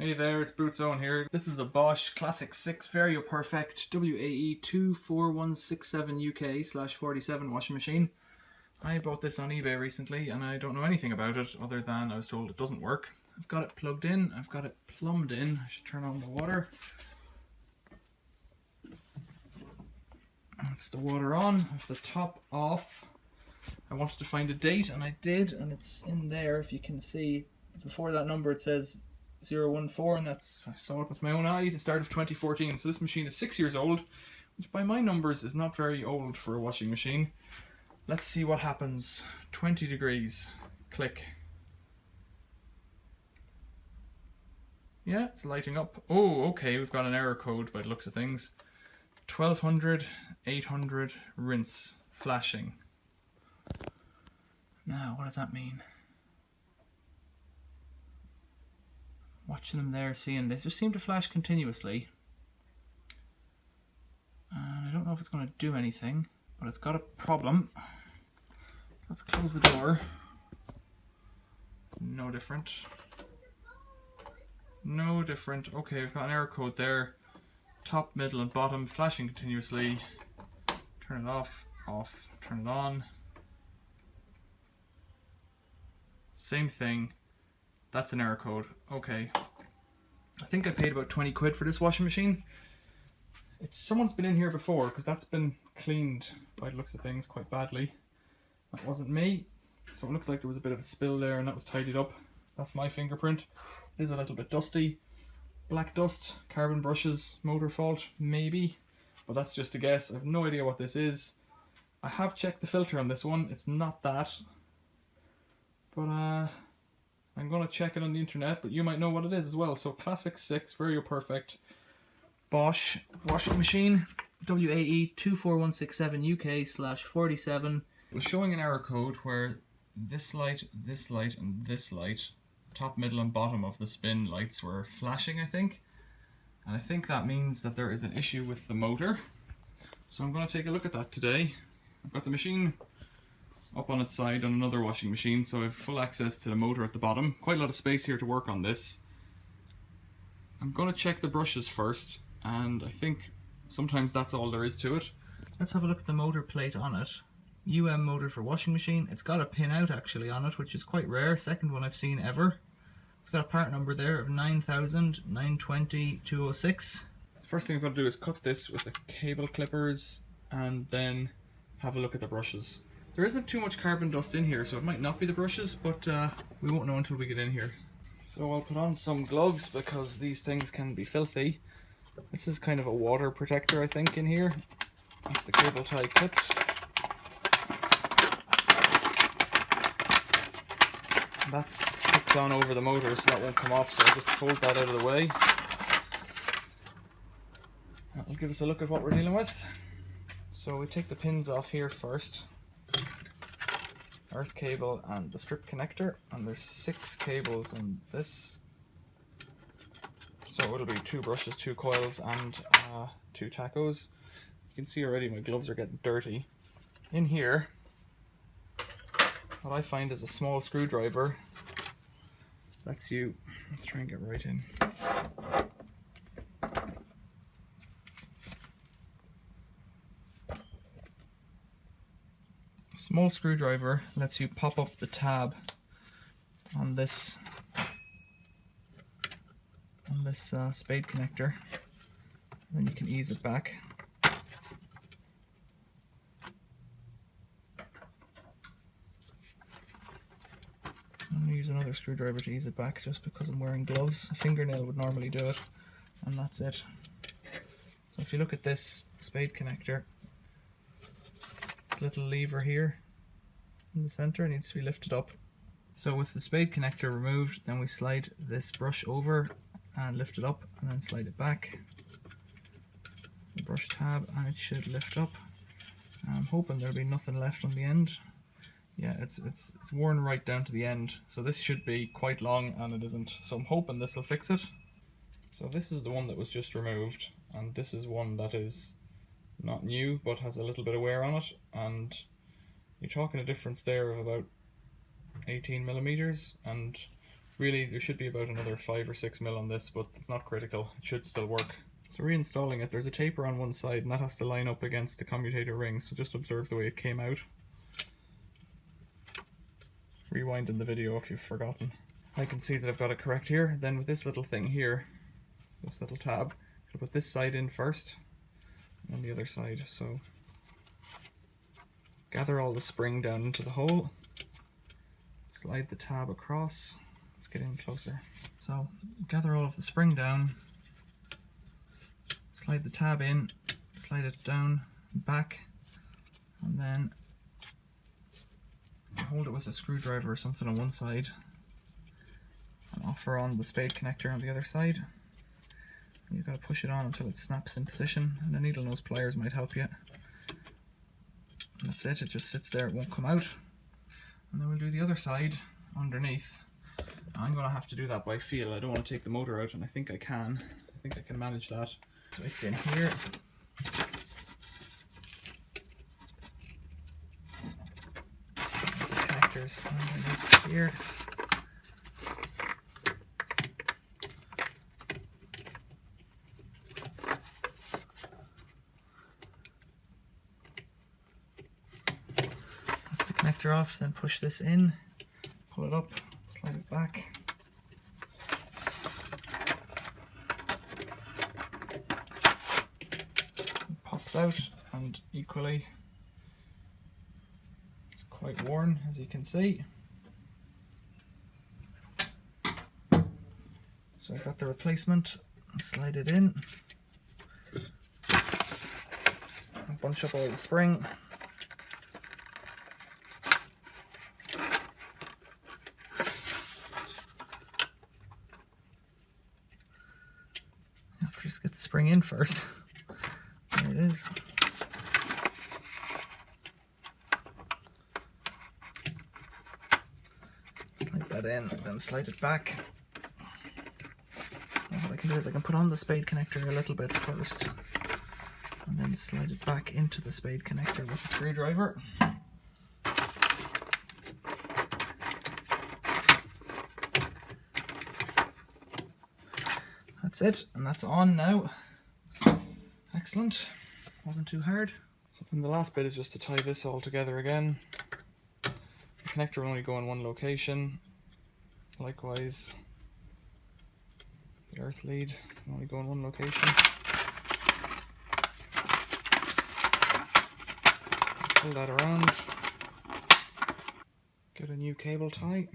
Hey there, it's Bootzone here. This is a Bosch Classixx Varioperfect WAE24167 UK/47 washing machine. I bought this on eBay recently and I don't know anything about it other than I was told it doesn't work. I've got it plugged in, I've got it plumbed in. I should turn on the water. That's the water on, I have the top off. I wanted to find a date and I did, and it's in there if you can see. Before that number it says 014, and that's, I saw it with my own eye, the start of 2014. So this machine is 6 years old, which by my numbers is not very old for a washing machine. Let's see what happens. 20 degrees, click. Yeah, it's lighting up. Oh, okay, we've got an error code by the looks of things. 1200, 800, rinse, flashing. Now, what does that mean? Watching them there, seeing this, just seem to flash continuously. I don't know if it's going to do anything, but it's got a problem. Let's close the door. No different. No different. Okay, we've got an error code there. Top, middle and bottom flashing continuously. Turn it off, off, turn it on. Same thing. That's an error code. Okay. I think I paid about 20 quid for this washing machine. Someone's been in here before because that's been cleaned by the looks of things quite badly. That wasn't me. So it looks like there was a bit of a spill there and that was tidied up. That's my fingerprint. It is a little bit dusty. Black dust, carbon brushes, motor fault, maybe. But that's just a guess. I have no idea what this is. I have checked the filter on this one. It's not that. But I'm going to check it on the internet, but you might know what it is as well. So Classixx Varioperfect Bosch washing machine, WAE24167 UK/47. It was showing an error code where this light, and this light, top, middle and bottom of the spin lights were flashing, I think. And I think that means that there is an issue with the motor. So I'm going to take a look at that today. I've got the machine up on its side on another washing machine, so I have full access to the motor at the bottom. Quite a lot of space here to work on this. I'm going to check the brushes first, and I think sometimes that's all there is to it. Let's have a look at the motor plate on it. motor for washing machine. It's got a pin out actually on it, which is quite rare. Second one I've seen ever. It's got a part number there of 9,920,206. First thing I've got to do is cut this with the cable clippers and then have a look at the brushes. There isn't too much carbon dust in here, so it might not be the brushes, but we won't know until we get in here. So I'll put on some gloves because these things can be filthy. This is kind of a water protector, I think, in here. That's the cable tie clipped. That's hooked on over the motor, so that won't come off, so I'll just fold that out of the way. That'll give us a look at what we're dealing with. So we take the pins off here first. Earth cable and the strip connector, and there's 6 cables in this. So it'll be 2 brushes, 2 coils and 2 tacos. You can see already my gloves are getting dirty. In here, what I find is a small screwdriver. Let's try and get right in. Small screwdriver lets you pop up the tab on this spade connector, and then you can ease it back. I'm going to use another screwdriver to ease it back just because I'm wearing gloves. A fingernail would normally do it, and that's it. So if you look at this spade connector, this little lever here in the center needs to be lifted up. So with the spade connector removed, then we slide this brush over and lift it up, and then slide it back. The brush tab, and it should lift up. I'm hoping there'll be nothing left on the end. Yeah, it's worn right down to the end, so this should be quite long, and it isn't. So I'm hoping this will fix it. So this is the one that was just removed, and this is one that is not new but has a little bit of wear on it, and you're talking a difference there of about 18 millimeters, and Really, there should be about another 5 or 6 mil on this, but it's not critical. It should still work. So reinstalling it, there's a taper on one side and that has to line up against the commutator ring, so just observe the way it came out. Rewinding the video if you've forgotten. I can see that I've got it correct here. Then with this little thing here, this little tab, I'll put this side in first and then the other side. So gather all the spring down into the hole, slide the tab across. Let's get in closer. So gather all of the spring down, slide the tab in, slide it down, back, and then hold it with a screwdriver or something on one side and offer on the spade connector on the other side. And you've got to push it on until it snaps in position, and the needle nose pliers might help you. And that's it, it just sits there, it won't come out. And then we'll do the other side underneath. I'm going to have to do that by feel. I don't want to take the motor out, and I think I can. I think I can manage that. So it's in here. The connectors underneath here. That's the connector off, then push this in, pull it up, slide it back. It pops out, and equally it's quite worn, as you can see. So I've got the replacement, slide it in, bunch up all the spring. Just get the spring in first. There it is. Slide that in, then slide it back. And what I can do is I can put on the spade connector a little bit first, and then slide it back into the spade connector with the screwdriver. That's it, and that's on now. Excellent. Wasn't too hard. So then the last bit is just to tie this all together again. The connector will only go in one location. Likewise, the earth lead will only go in one location. Pull that around. Get a new cable tie.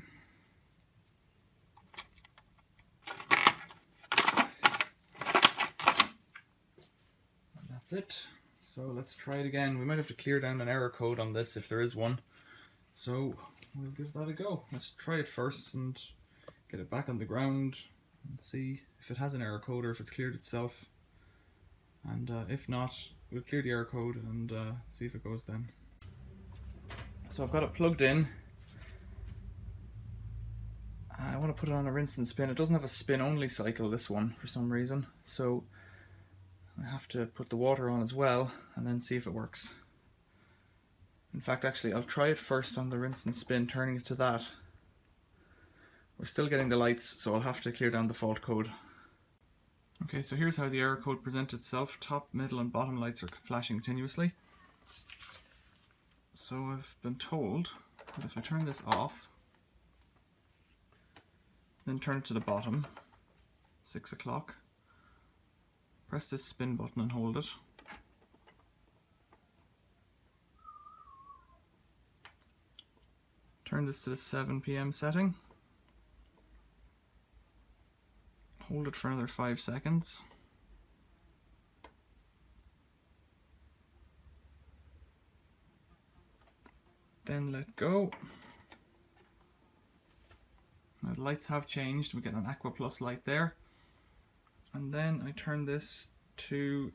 That's it. So let's try it again. We might have to clear down an error code on this if there is one. So we'll give that a go. Let's try it first and get it back on the ground and see if it has an error code or if it's cleared itself. And if not, we'll clear the error code and see if it goes then. So I've got it plugged in. I want to put it on a rinse and spin. It doesn't have a spin only cycle, this one, for some reason. So I have to put the water on as well and then see if it works. In fact, actually, I'll try it first on the rinse and spin, turning it to that. We're still getting the lights, so I'll have to clear down the fault code. Okay, so here's how the error code presents itself. Top, middle and bottom lights are flashing continuously. So I've been told that if I turn this off, then turn it to the bottom, 6 o'clock, press this spin button and hold it. Turn this to the 7 PM setting. Hold it for another 5 seconds. Then let go. Now the lights have changed. We get an Aqua Plus light there. And then I turn this to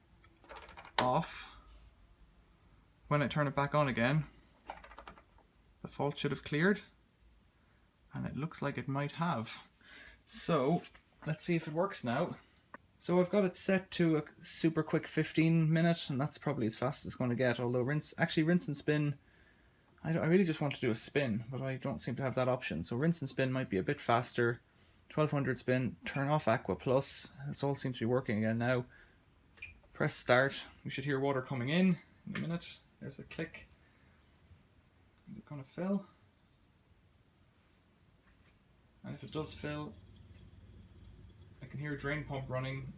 off. When I turn it back on again, the fault should have cleared, and it looks like it might have. So let's see if it works now. So I've got it set to a super quick 15-minute, and that's probably as fast as it's going to get. Although rinse and spin, I really just want to do a spin, but I don't seem to have that option. So rinse and spin might be a bit faster. 1200 spin, turn off Aqua Plus. It all seems to be working again now. Press start. We should hear water coming in a minute. There's a click. Is it going to fill? And if it does fill, I can hear a drain pump running.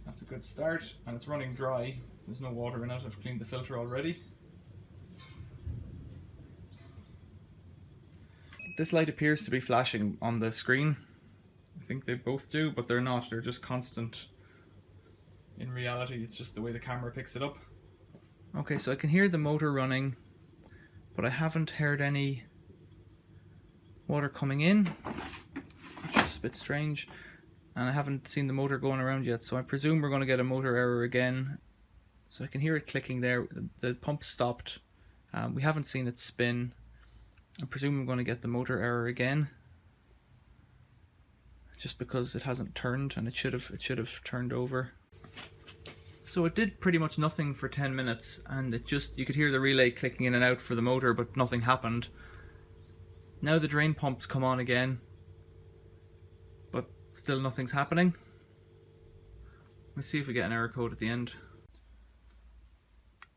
That's a good start, and it's running dry. There's no water in it. I've cleaned the filter already. This light appears to be flashing on the screen. I think they both do, but they're not. They're just constant. In reality, it's just the way the camera picks it up. Okay, so I can hear the motor running, but I haven't heard any water coming in, which is a bit strange. And I haven't seen the motor going around yet, so I presume we're going to get a motor error again. So I can hear it clicking there. The pump stopped. We haven't seen it spin. I presume I'm going to get the motor error again, just because it hasn't turned, and it should have turned over. So it did pretty much nothing for 10 minutes, and you could hear the relay clicking in and out for the motor, but nothing happened. Now the drain pumps come on again, but still nothing's happening. Let's see if we get an error code at the end.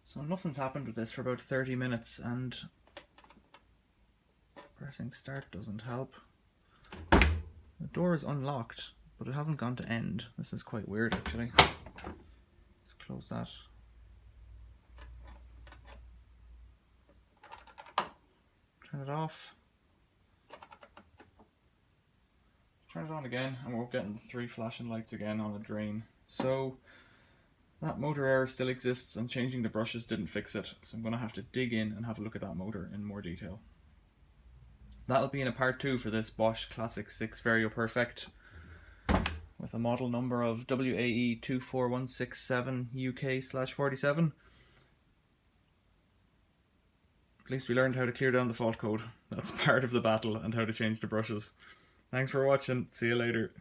So nothing's happened with this for about 30 minutes, and pressing start doesn't help. The door is unlocked, but it hasn't gone to end. This is quite weird, actually. Let's close that. Turn it off. Turn it on again, and we're getting the 3 flashing lights again on the drain. So that motor error still exists, and changing the brushes didn't fix it. So I'm going to have to dig in and have a look at that motor in more detail. That'll be in a part 2 for this Bosch Classixx 6 Varioperfect with a model number of WAE 24167 UK/47. At least we learned how to clear down the fault code. That's part of the battle, and how to change the brushes. Thanks for watching. See you later.